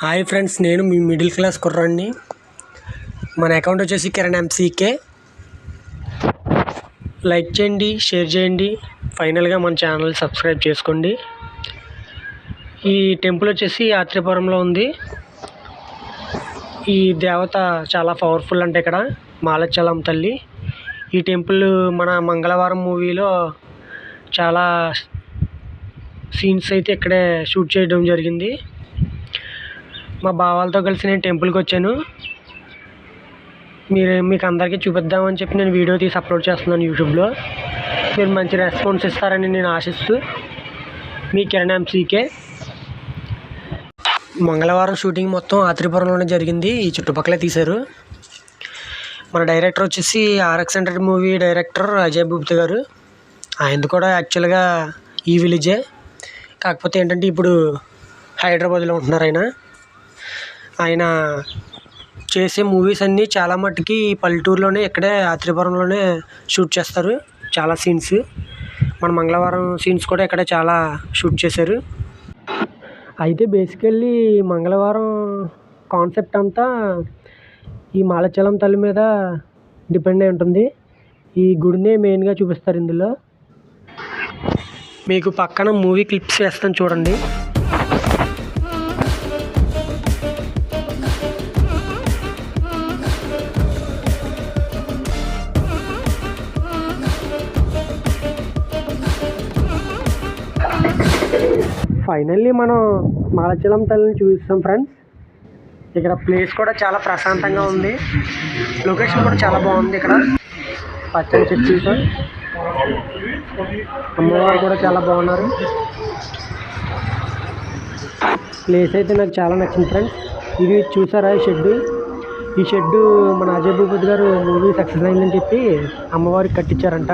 Hi friends, నేను మీ middle class కుర్రాడిని. మన అకౌంట్ వచ్చేసి కిరణ్ ఎంసీకే. లైక్ చేయండి, షేర్ చేయండి, ఫైనల్గా మన ఛానల్ సబ్స్క్రైబ్ చేసుకోండి. ఈ టెంపుల్ వచ్చేసి ఆత్రేయపురంలో ఉంది. ఈ దేవత చాలా పవర్ఫుల్ అంటే ఇక్కడ మాలచ్చలం తల్లి. ఈ టెంపుల్ మన మంగళవారం మూవీలో చాలా సీన్స్ అయితే ఇక్కడే షూట్ చేయడం జరిగింది. మా బావాలతో కలిసి నేను టెంపుల్కి వచ్చాను. మీకు అందరికీ చూపిద్దామని చెప్పి నేను వీడియో తీసి అప్లోడ్ చేస్తున్నాను యూట్యూబ్లో. మీరు మంచి రెస్పాన్స్ ఇస్తారని నేను ఆశిస్తూ మీ కిరణ్ ఎంసీకే. మంగళవారం షూటింగ్ మొత్తం ఆత్రేయపురంలోనే జరిగింది. ఈ చుట్టుపక్కలే తీశారు. మన డైరెక్టర్ వచ్చేసి RX100 movie director Ajay Bhupathi గారు. ఆయనది కూడా యాక్చువల్గా ఈ విలేజే, కాకపోతే ఏంటంటే ఇప్పుడు హైదరాబాద్లో ఉంటున్నారు. ఆయన చేసే మూవీస్ అన్నీ చాలా మట్టుకి పల్లెటూరులోనే ఇక్కడే ఆత్రేయపురంలోనే షూట్ చేస్తారు. చాలా సీన్స్, మన మంగళవారం సీన్స్ కూడా ఇక్కడ చాలా షూట్ చేశారు. అయితే బేసికల్లీ మంగళవారం కాన్సెప్ట్ అంతా ఈ మాలచ్చలం తల్లి మీద డిపెండ్ అయి ఉంటుంది. ఈ గుడినే మెయిన్గా చూపిస్తారు ఇందులో. మీకు పక్కన మూవీ క్లిప్స్ వేస్తాను చూడండి. ఫైనల్లీ మనం మాలచ్చలం తల్లిని చూపిస్తాం ఫ్రెండ్స్. ఇక్కడ ప్లేస్ కూడా చాలా ప్రశాంతంగా ఉంది. లొకేషన్ కూడా చాలా బాగుంది. ఇక్కడ పచ్చని చెట్లతో అమ్మవారు కూడా చాలా బాగున్నారు. ప్లేస్ అయితే నాకు చాలా నచ్చింది ఫ్రెండ్స్. ఇది చూసారా ఈ షెడ్డు మన అజయ్ భూపతి గారు మూవీ సక్సెస్ అయిందని చెప్పి అమ్మవారికి కట్టించారంట.